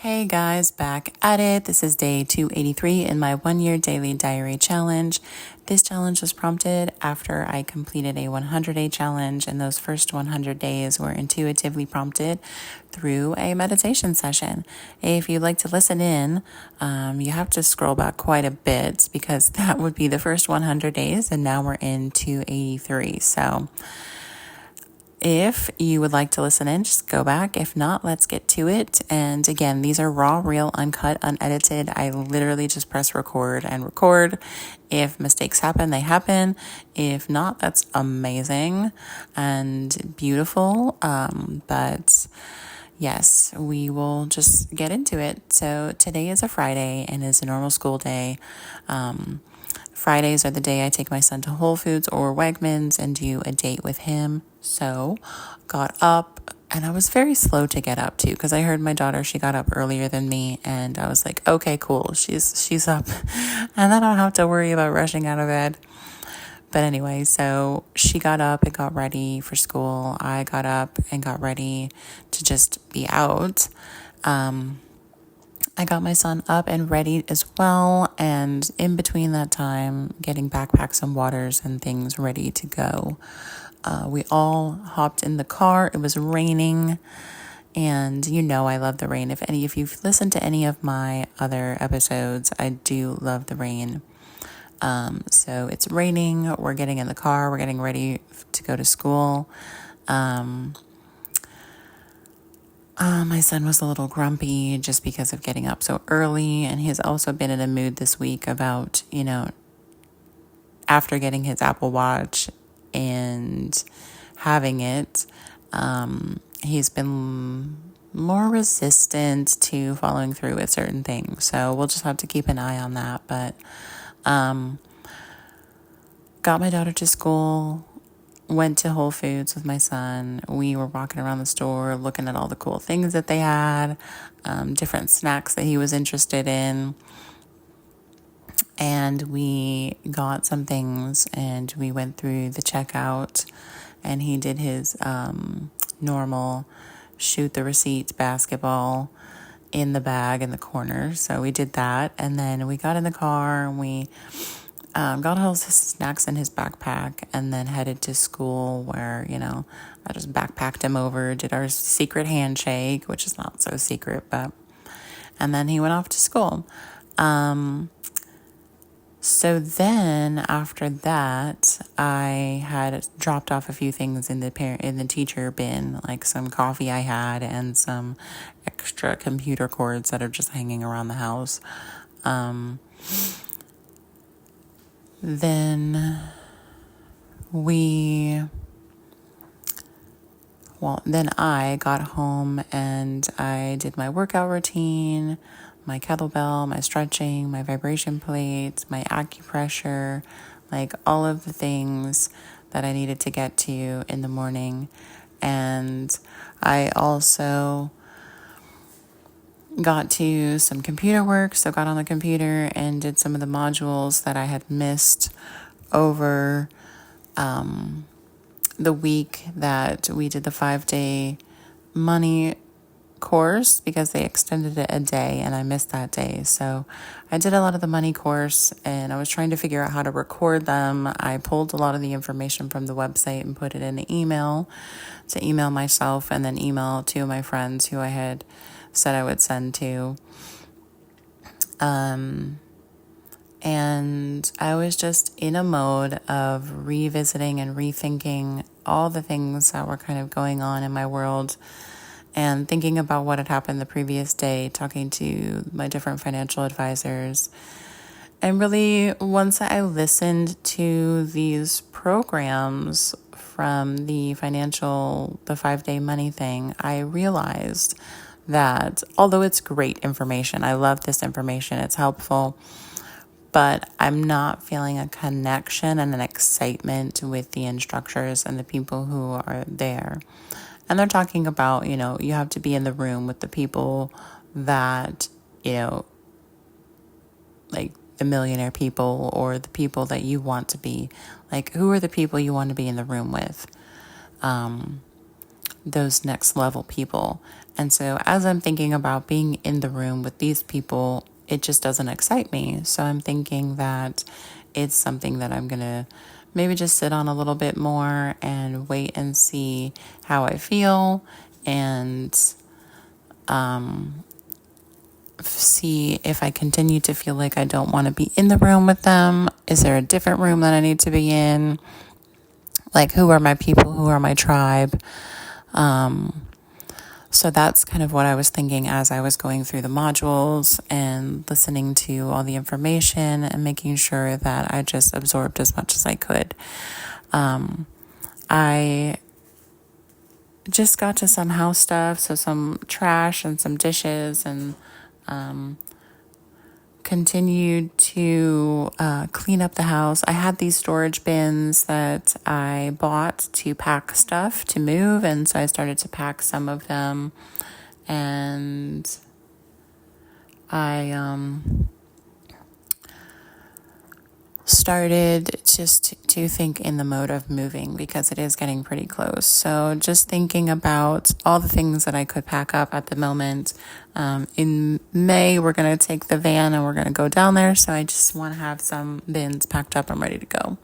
Hey guys, back at it. This is day 283 in my 1 year daily diary challenge. This challenge was prompted after I completed a 100-day challenge, and those first 100 days were intuitively prompted through a meditation session. If you'd like to listen in, you have to scroll back quite a bit because that would be the first 100 days, and now we're in 283. So if you would like to listen in, just go back. If not, let's get to it. And again, these are raw, real, uncut, unedited. I literally just press record and record. If mistakes happen, they happen. If not, that's amazing and beautiful. But yes, we will just get into it. So today is a Friday and is a normal school day. Fridays are the day I take my son to Whole Foods or Wegmans and do a date with him. So got up, and I was very slow to get up too because I heard my daughter, she got up earlier than me, and I was like, okay, cool, she's up and I don't have to worry about rushing out of bed. But anyway, so she got up and got ready for school. I got up and got ready to just be out. I got my son up and ready as well, and in between that time, getting backpacks and waters and things ready to go. We all hopped in the car. It was raining, and I love the rain. If you've listened to any of my other episodes, I do love the rain. So it's raining. We're getting in the car. We're getting ready to go to school. My son was a little grumpy just because of getting up so early, and he's also been in a mood this week about, after getting his Apple Watch and having it, he's been more resistant to following through with certain things. So we'll just have to keep an eye on that. But got my daughter to school, went to Whole Foods with my son. We were walking around the store looking at all the cool things that they had, different snacks that he was interested in. And we got some things and we went through the checkout, and he did his normal shoot the receipt basketball in the bag in the corner. So we did that, and then we got in the car and we got all his snacks in his backpack and then headed to school where, I just backpacked him over, did our secret handshake, which is not so secret, and then he went off to school. So then after that, I had dropped off a few things in the teacher bin, like some coffee I had and some extra computer cords that are just hanging around the house. Then I got home and I did my workout routine, my kettlebell, my stretching, my vibration plates, my acupressure, like all of the things that I needed to get to in the morning. And I also got to some computer work, so got on the computer and did some of the modules that I had missed over the week that we did the 5-day money course, because they extended it a day and I missed that day. So I did a lot of the money course and I was trying to figure out how to record them. I pulled a lot of the information from the website and put it in an email to email myself and then email two of my friends who I had said I would send to. And I was just in a mode of revisiting and rethinking all the things that were kind of going on in my world and thinking about what had happened the previous day, talking to my different financial advisors. And really, once I listened to these programs from the 5-day money thing, I realized that although it's great information, I love this information, it's helpful, but I'm not feeling a connection and an excitement with the instructors and the people who are there. And they're talking about, you have to be in the room with the people that, like the millionaire people or the people that you want to be. Like, who are the people you want to be in the room with? those next level people. And so as I'm thinking about being in the room with these people, it just doesn't excite me. So I'm thinking that it's something that I'm going to maybe just sit on a little bit more and wait and see how I feel, and see if I continue to feel like I don't want to be in the room with them. Is there a different room that I need to be in? Like, who are my people? Who are my tribe? So that's kind of what I was thinking as I was going through the modules and listening to all the information and making sure that I just absorbed as much as I could. I just got to some house stuff, so some trash and some dishes, and continued to clean up the house. I had these storage bins that I bought to pack stuff to move, and so I started to pack some of them, and I started just to think in the mode of moving, because it is getting pretty close. So just thinking about all the things that I could pack up at the moment. In May, we're going to take the van and we're going to go down there. So I just want to have some bins packed up and ready to go.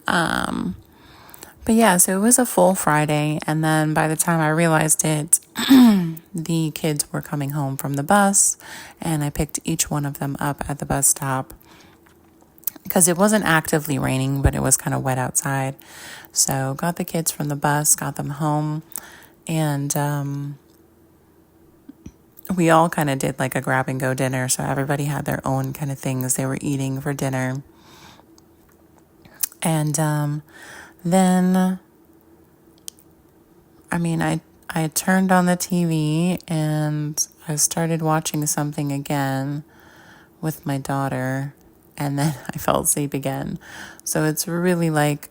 But yeah, so it was a full Friday. And then by the time I realized it, the kids were coming home from the bus, and I picked each one of them up at the bus stop, because it wasn't actively raining, but it was kind of wet outside. So got the kids from the bus, got them home, and we all kind of did like a grab and go dinner. So everybody had their own kind of things they were eating for dinner. And then, I turned on the TV and I started watching something again with my daughter, and then I fell asleep again. So it's really like,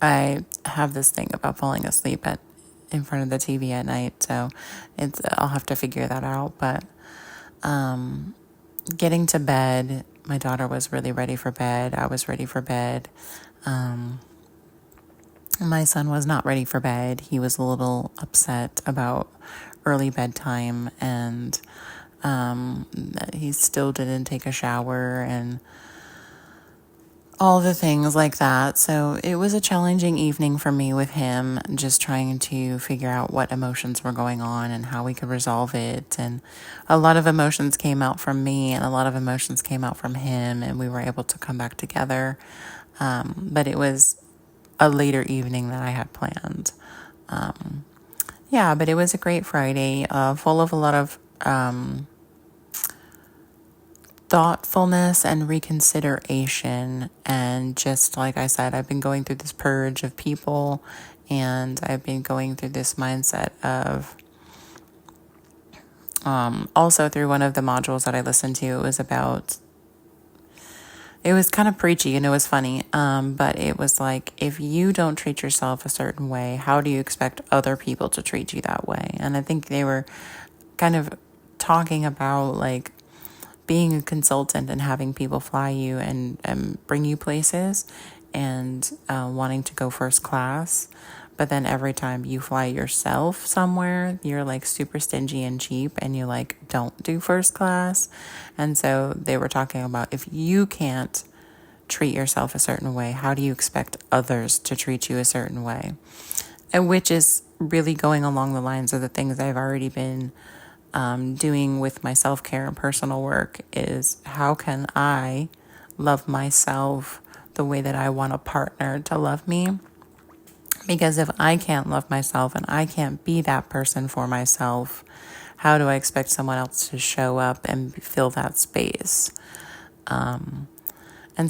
I have this thing about falling asleep in front of the TV at night. So I'll have to figure that out. But getting to bed, my daughter was really ready for bed. I was ready for bed. My son was not ready for bed. He was a little upset about early bedtime, and he still didn't take a shower and all the things like that. So it was a challenging evening for me with him, just trying to figure out what emotions were going on and how we could resolve it. And a lot of emotions came out from me and a lot of emotions came out from him, and we were able to come back together. But it was a later evening than I had planned. But it was a great Friday, full of a lot of thoughtfulness and reconsideration. And just like I said, I've been going through this purge of people, and I've been going through this mindset of, also through one of the modules that I listened to, it was kind of preachy and it was funny, but it was like, if you don't treat yourself a certain way, how do you expect other people to treat you that way? And I think they were kind of talking about like being a consultant and having people fly you and bring you places, and wanting to go first class. But then every time you fly yourself somewhere, you're like super stingy and cheap, and you like don't do first class. And so they were talking about, if you can't treat yourself a certain way, how do you expect others to treat you a certain way? And which is really going along the lines of the things I've already been doing with my self-care and personal work, is how can I love myself the way that I want a partner to love me? Because if I can't love myself and I can't be that person for myself, how do I expect someone else to show up and fill that space? And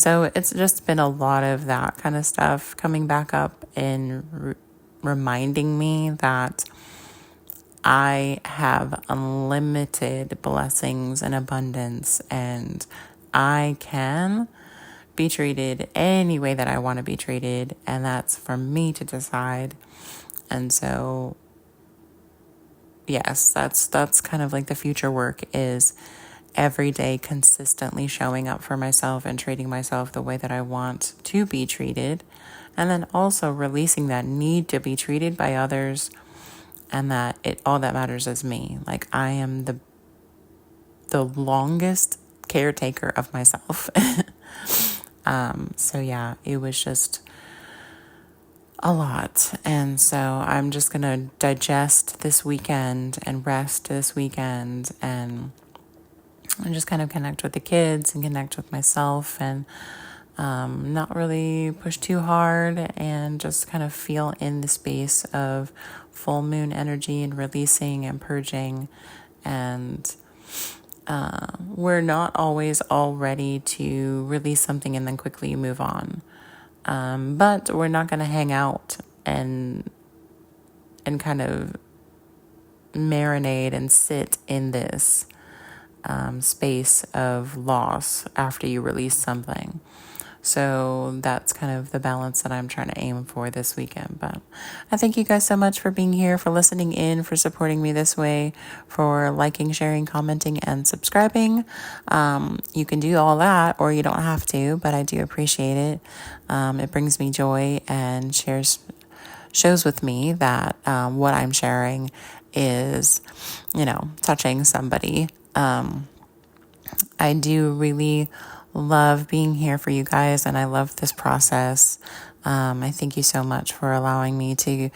so it's just been a lot of that kind of stuff coming back up and reminding me that I have unlimited blessings and abundance, and I can be treated any way that I want to be treated, and that's for me to decide. And so, yes, that's kind of like the future work, is every day consistently showing up for myself and treating myself the way that I want to be treated, and then also releasing that need to be treated by others, and that all that matters is me. Like, I am the longest caretaker of myself. So yeah, it was just a lot. And so I'm just going to digest this weekend and rest this weekend and just kind of connect with the kids and connect with myself and not really push too hard and just kind of feel in the space of full moon energy and releasing and purging. And we're not always all ready to release something and then quickly move on. But we're not going to hang out and kind of marinate and sit in this space of loss after you release something. So that's kind of the balance that I'm trying to aim for this weekend. But I thank you guys so much for being here, for listening in, for supporting me this way, for liking, sharing, commenting, and subscribing. You can do all that, or you don't have to, but I do appreciate it. It brings me joy and shows with me that what I'm sharing is, touching somebody. I do really love being here for you guys, and I love this process. I thank you so much for allowing me to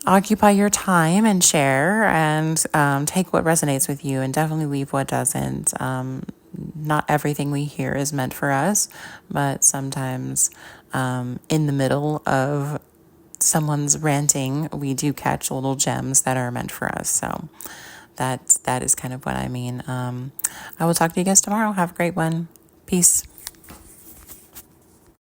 occupy your time and share and take what resonates with you and definitely leave what doesn't. Not everything we hear is meant for us, but sometimes in the middle of someone's ranting, we do catch little gems that are meant for us. So that is kind of what I mean. I will talk to you guys tomorrow. Have a great one. Peace.